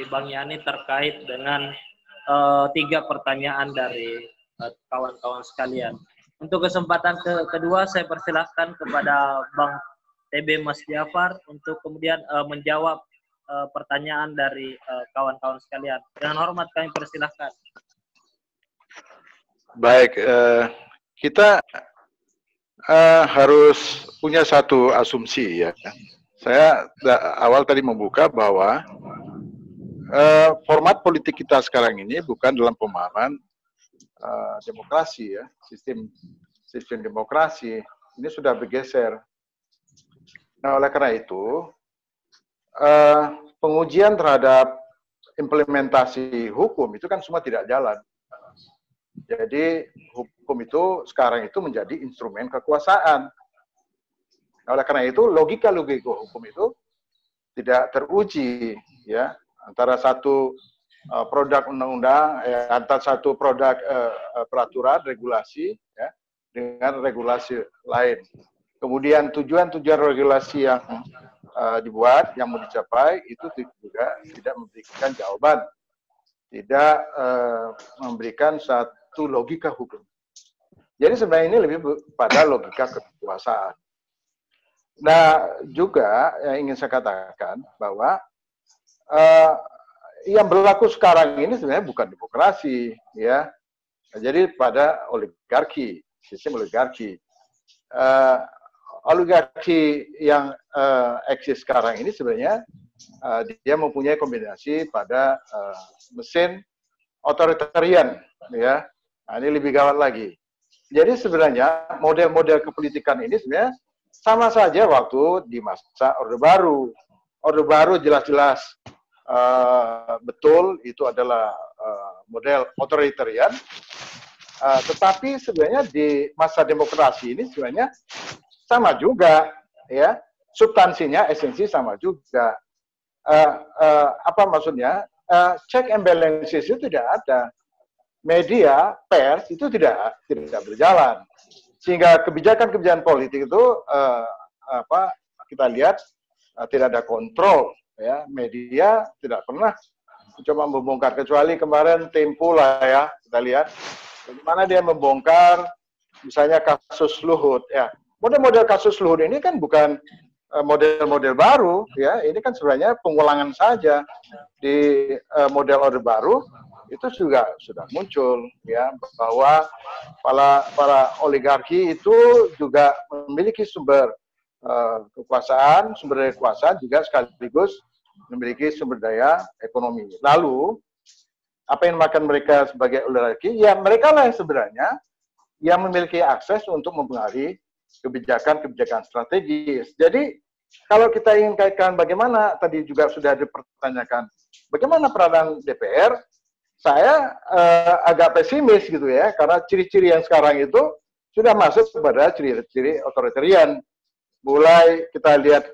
Bang Yani terkait dengan 3 pertanyaan dari kawan-kawan sekalian. Untuk kesempatan kedua, saya persilahkan kepada Bang TB Mas Jafar untuk kemudian menjawab pertanyaan dari kawan-kawan sekalian. Dengan hormat kami persilahkan. Baik, kita harus punya satu asumsi ya. Saya awal tadi membuka bahwa format politik kita sekarang ini bukan dalam pemahaman demokrasi ya, sistem demokrasi ini sudah bergeser. Nah, oleh karena itu pengujian terhadap implementasi hukum itu kan semua tidak jalan. Jadi hukum itu sekarang itu menjadi instrumen kekuasaan. Nah, oleh karena itu logika-logika hukum itu tidak teruji ya, antara satu produk undang-undang, antara satu produk peraturan regulasi ya, dengan regulasi lain. Kemudian tujuan-tujuan regulasi yang dibuat, yang mau dicapai itu juga tidak memberikan jawaban, tidak memberikan satu logika hukum. Jadi sebenarnya ini lebih pada logika kekuasaan. Nah, juga yang ingin saya katakan bahwa yang berlaku sekarang ini sebenarnya bukan demokrasi, ya. Jadi pada oligarki, sistem oligarki. Oligarki yang eksis sekarang ini sebenarnya dia mempunyai kombinasi pada mesin otoritarian, ya. Nah, ini lebih gawat lagi. Jadi sebenarnya model-model kepolitikan ini sebenarnya sama saja waktu di masa Orde Baru. Orde Baru jelas-jelas betul itu adalah model otoritarian, tetapi sebenarnya di masa demokrasi ini sebenarnya sama juga, ya, substansinya, esensi sama juga. Apa maksudnya? Check and balances itu tidak ada. Media, pers itu tidak berjalan, sehingga kebijakan-kebijakan politik itu kita lihat tidak ada kontrol. Ya, media tidak pernah mencoba membongkar, kecuali kemarin Tempo lah ya, kita lihat bagaimana dia membongkar misalnya kasus Luhut ya. Model-model kasus Luhut ini kan bukan model-model baru ya, ini kan sebenarnya pengulangan saja di model Orde Baru itu juga sudah muncul ya, bahwa para oligarki itu juga memiliki sumber kekuasaan, sumber daya kekuasaan juga sekaligus memiliki sumber daya ekonomi. Lalu apa yang dimakan mereka sebagai oligarki? Ya mereka lah yang sebenarnya yang memiliki akses untuk mempengaruhi kebijakan-kebijakan strategis. Jadi kalau kita ingin kaitkan bagaimana tadi juga sudah dipertanyakan bagaimana peranan DPR, saya agak pesimis gitu ya, karena ciri-ciri yang sekarang itu sudah masuk kepada ciri-ciri otoritarian. Mulai kita lihat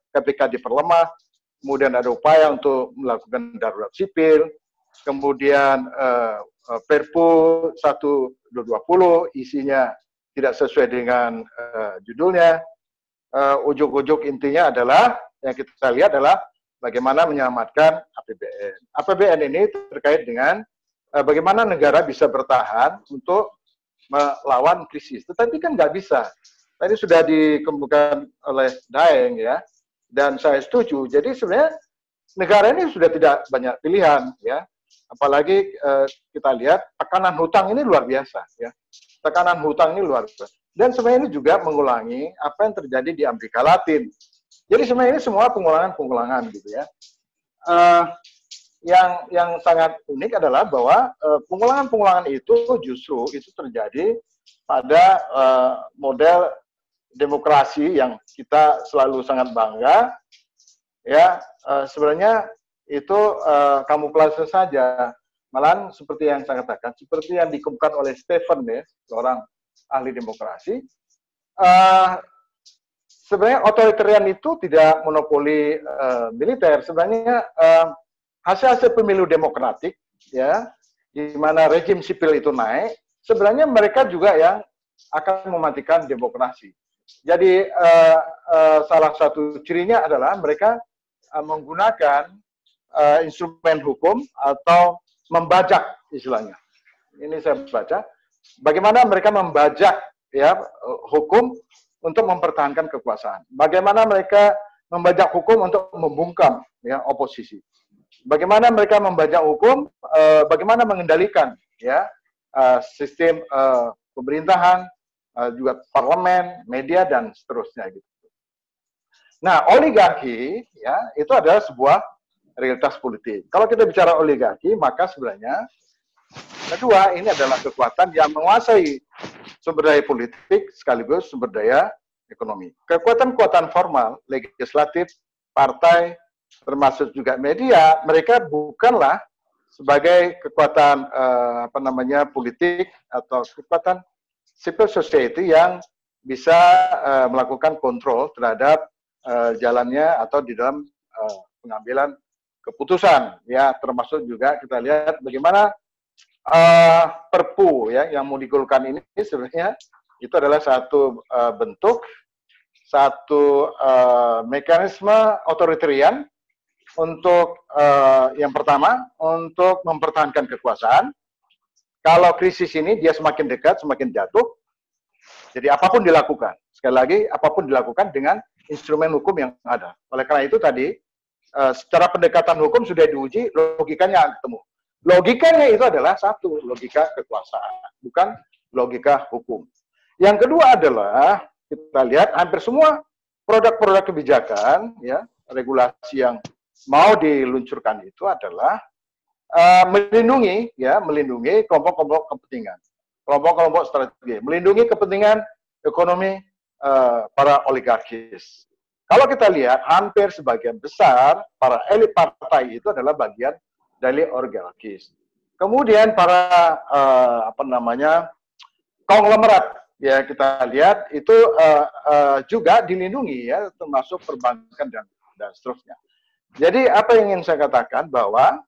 KPK diperlemah, kemudian ada upaya untuk melakukan darurat sipil, kemudian Perpu 1220 isinya tidak sesuai dengan judulnya. Ujuk-ujuk intinya adalah yang kita lihat adalah bagaimana menyelamatkan APBN. APBN ini terkait dengan bagaimana negara bisa bertahan untuk melawan krisis. Tetapi kan nggak bisa. Tadi sudah dikemukakan oleh Daeng ya, dan saya setuju. Jadi sebenarnya negara ini sudah tidak banyak pilihan ya. Apalagi kita lihat tekanan hutang ini luar biasa ya. Tekanan hutang ini luar biasa. Dan sebenarnya ini juga mengulangi apa yang terjadi di Amerika Latin. Jadi sebenarnya ini semua pengulangan-pengulangan gitu ya. Yang sangat unik adalah bahwa pengulangan-pengulangan itu justru itu terjadi pada model demokrasi yang kita selalu sangat bangga, ya. Sebenarnya itu kamuflase saja. Malahan seperti yang saya katakan, seperti yang dikemukakan oleh Stephen ya, seorang ahli demokrasi, sebenarnya otoritarian itu tidak monopoli militer. Sebenarnya hasil-hasil pemilu demokratik, ya, di mana rejim sipil itu naik, sebenarnya mereka juga yang akan mematikan demokrasi. Jadi salah satu cirinya adalah mereka menggunakan instrumen hukum atau membajak istilahnya. Ini saya baca bagaimana mereka membajak ya hukum untuk mempertahankan kekuasaan. Bagaimana mereka membajak hukum untuk membungkam ya oposisi. Bagaimana mereka membajak hukum, bagaimana mengendalikan ya sistem pemerintahan, juga parlemen, media dan seterusnya gitu. Nah, oligarki ya itu adalah sebuah realitas politik. Kalau kita bicara oligarki, maka sebenarnya kedua ini adalah kekuatan yang menguasai sumber daya politik sekaligus sumber daya ekonomi. Kekuatan-kekuatan formal, legislatif, partai, termasuk juga media, mereka bukanlah sebagai kekuatan politik atau kekuatan civil society yang bisa melakukan kontrol terhadap jalannya atau di dalam pengambilan keputusan, ya termasuk juga kita lihat bagaimana Perpu ya yang mau digolkan ini sebenarnya itu adalah satu bentuk, satu mekanisme otoritarian untuk yang pertama untuk mempertahankan kekuasaan. Kalau krisis ini dia semakin dekat, semakin jatuh. Jadi apapun dilakukan. Sekali lagi, apapun dilakukan dengan instrumen hukum yang ada. Oleh karena itu tadi, secara pendekatan hukum sudah diuji, logikanya ketemu. Logikanya itu adalah satu, logika kekuasaan, bukan logika hukum. Yang kedua adalah, kita lihat hampir semua produk-produk kebijakan, ya regulasi yang mau diluncurkan itu adalah melindungi kelompok-kelompok kepentingan, kelompok-kelompok strategi, melindungi kepentingan ekonomi para oligarkis. Kalau kita lihat, hampir sebagian besar para elit partai itu adalah bagian dari oligarkis. Kemudian para konglomerat, ya kita lihat itu juga dilindungi, ya termasuk perbankan dan seterusnya. Jadi apa yang ingin saya katakan bahwa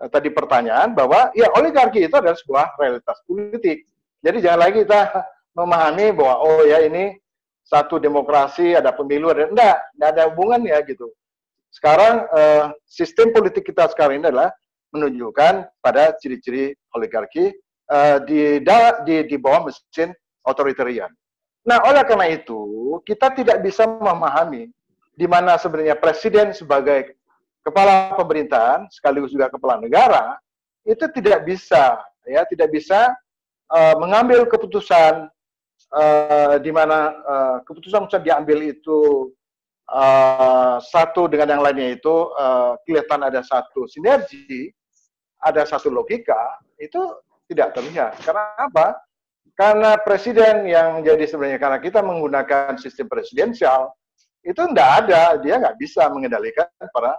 tadi pertanyaan bahwa ya oligarki itu adalah sebuah realitas politik. Jadi jangan lagi kita memahami bahwa oh ya ini satu demokrasi, ada pemilu, enggak ada hubungannya gitu. Sekarang sistem politik kita sekarang ini adalah menunjukkan pada ciri-ciri oligarki di bawah mesin otoritarian. Nah, oleh karena itu kita tidak bisa memahami di mana sebenarnya presiden sebagai kepala pemerintahan sekaligus juga kepala negara itu tidak bisa mengambil keputusan di mana keputusan bisa diambil itu satu dengan yang lainnya itu kelihatan ada satu sinergi, ada satu logika, itu tidak terlihat. Karena apa? Karena presiden yang jadi sebenarnya karena kita menggunakan sistem presidensial itu tidak ada, dia nggak bisa mengendalikan para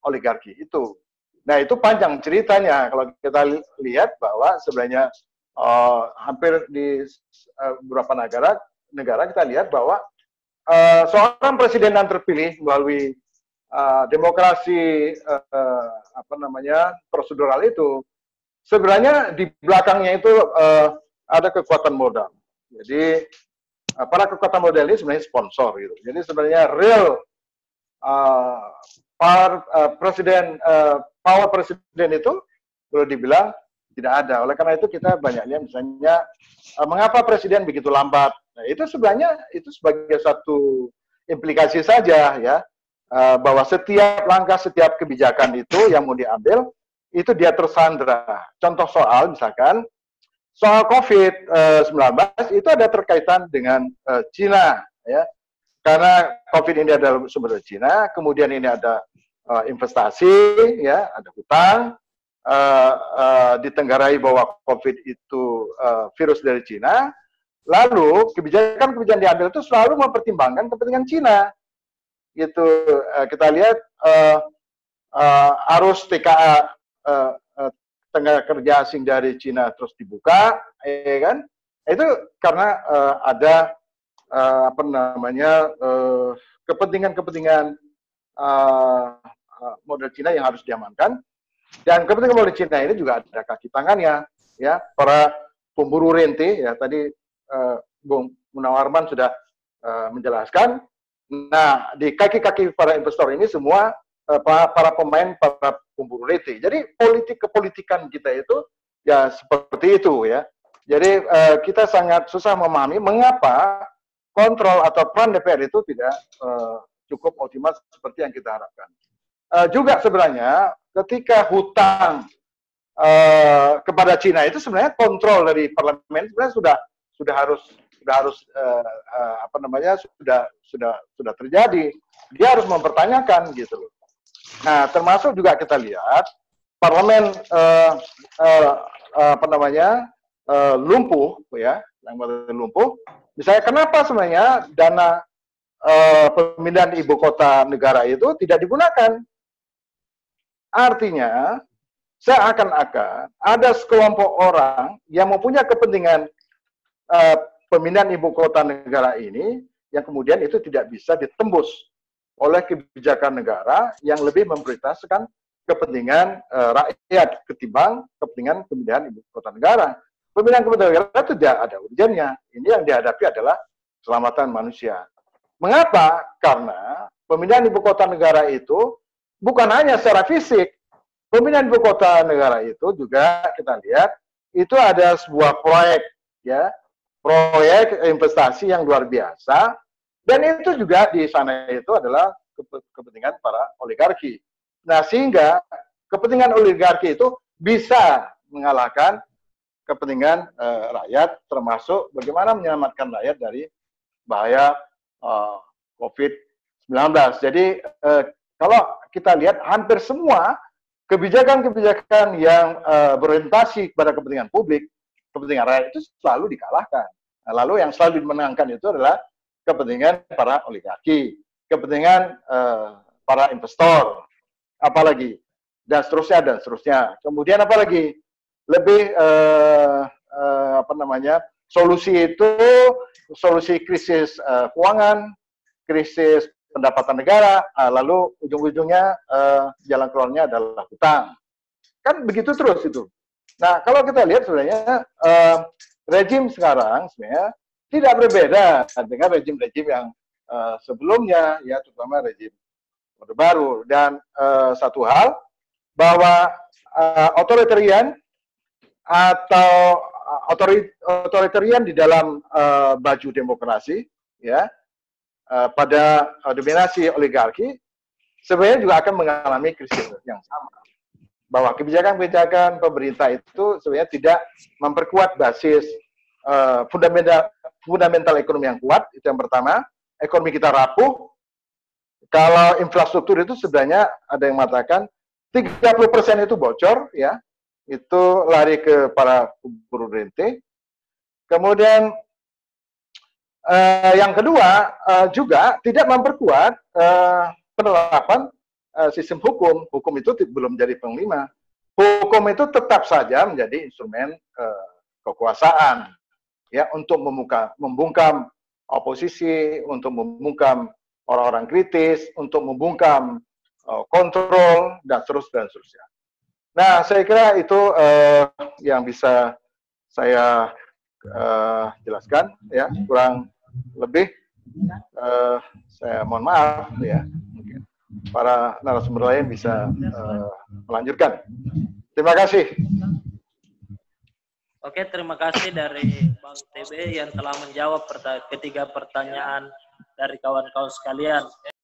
oligarki itu. Nah itu panjang ceritanya kalau kita lihat bahwa sebenarnya hampir di beberapa negara kita lihat bahwa seorang presiden yang terpilih melalui demokrasi prosedural itu sebenarnya di belakangnya itu ada kekuatan modal. Jadi para kekuatan modal ini sebenarnya sponsor gitu. Jadi sebenarnya real power presiden itu boleh dibilang tidak ada. Oleh karena itu kita banyak lihat misalnya mengapa presiden begitu lambat. Nah, itu sebenarnya itu sebagai satu implikasi saja ya bahwa setiap langkah, setiap kebijakan itu yang mau diambil itu dia tersandra. Contoh soal misalkan soal COVID-19 itu ada terkaitan dengan Cina ya. Karena COVID ini adalah sumber dari Cina, kemudian ini ada investasi ya, ada hutang, ditenggarai bahwa COVID itu virus dari Cina, lalu kebijakan-kebijakan diambil itu selalu mempertimbangkan kepentingan Cina. Gitu kita lihat arus TKA tenaga kerja asing dari Cina terus dibuka, ya kan? Itu karena ada kepentingan-kepentingan model Cina yang harus diamankan. Dan kepentingan model Cina ini juga ada kaki tangannya, ya para pemburu rente ya tadi Bung Munawarman sudah menjelaskan. Nah di kaki-kaki para investor ini semua para pemain, para pemburu rete. Jadi kepolitikan kita itu ya seperti itu ya. Jadi kita sangat susah memahami mengapa kontrol atau peran DPR itu tidak cukup optimal seperti yang kita harapkan. Juga sebenarnya ketika hutang kepada Cina itu sebenarnya kontrol dari parlemen sebenarnya sudah harus apa namanya sudah terjadi. Dia harus mempertanyakan gitu loh. Nah, termasuk juga kita lihat parlemen apa namanya lumpuh ya, yang lumpuh. Misalnya kenapa sebenarnya dana pemindahan ibu kota negara itu tidak digunakan? Artinya seakan-akan ada sekelompok orang yang mempunyai kepentingan pemindahan ibu kota negara ini yang kemudian itu tidak bisa ditembus oleh kebijakan negara yang lebih memprioritaskan kepentingan rakyat ketimbang kepentingan pemindahan ibu kota negara. Pemindahan ibu kota negara itu tidak ada urgennya. Ini yang dihadapi adalah keselamatan manusia. Mengapa? Karena pemindahan ibu kota negara itu bukan hanya secara fisik. Pemindahan ibu kota negara itu juga kita lihat itu ada sebuah proyek ya, proyek investasi yang luar biasa. Dan itu juga di sana itu adalah kepentingan para oligarki. Nah, sehingga kepentingan oligarki itu bisa mengalahkan kepentingan rakyat, termasuk bagaimana menyelamatkan rakyat dari bahaya COVID-19. Jadi, kalau kita lihat hampir semua kebijakan-kebijakan yang berorientasi kepada kepentingan publik, kepentingan rakyat itu selalu dikalahkan. Nah, lalu yang selalu dimenangkan itu adalah kepentingan para oligarki, kepentingan para investor, apalagi, dan seterusnya. Kemudian apalagi lebih apa namanya solusi itu solusi krisis keuangan, krisis pendapatan negara, lalu ujung-ujungnya jalan keluarnya adalah hutang. Kan begitu terus itu. Nah, kalau kita lihat sebenarnya rejim sekarang sebenarnya tidak berbeda dengan rejim-rejim yang sebelumnya, ya terutama rejim Orde Baru. Dan satu hal bahwa otoritarian atau otoritarian di dalam baju demokrasi, ya pada dominasi oligarki, sebenarnya juga akan mengalami krisis yang sama. Bahwa kebijakan-kebijakan pemerintah itu sebenarnya tidak memperkuat basis fundamental ekonomi yang kuat, itu yang pertama. Ekonomi kita rapuh. Kalau infrastruktur itu sebenarnya ada yang mengatakan 30% itu bocor, ya, itu lari ke para buruh rente. Kemudian yang kedua juga tidak memperkuat penerapan sistem hukum. Hukum itu belum jadi panglima. Hukum itu tetap saja menjadi instrumen kekuasaan, ya, untuk membungkam oposisi, untuk membungkam orang-orang kritis, untuk membungkam kontrol, dan seterusnya. Nah, saya kira itu yang bisa saya jelaskan, ya, kurang lebih saya mohon maaf, ya, mungkin para narasumber lain bisa melanjutkan. Terima kasih. Oke, terima kasih dari Bang TB yang telah menjawab ketiga pertanyaan dari kawan-kawan sekalian.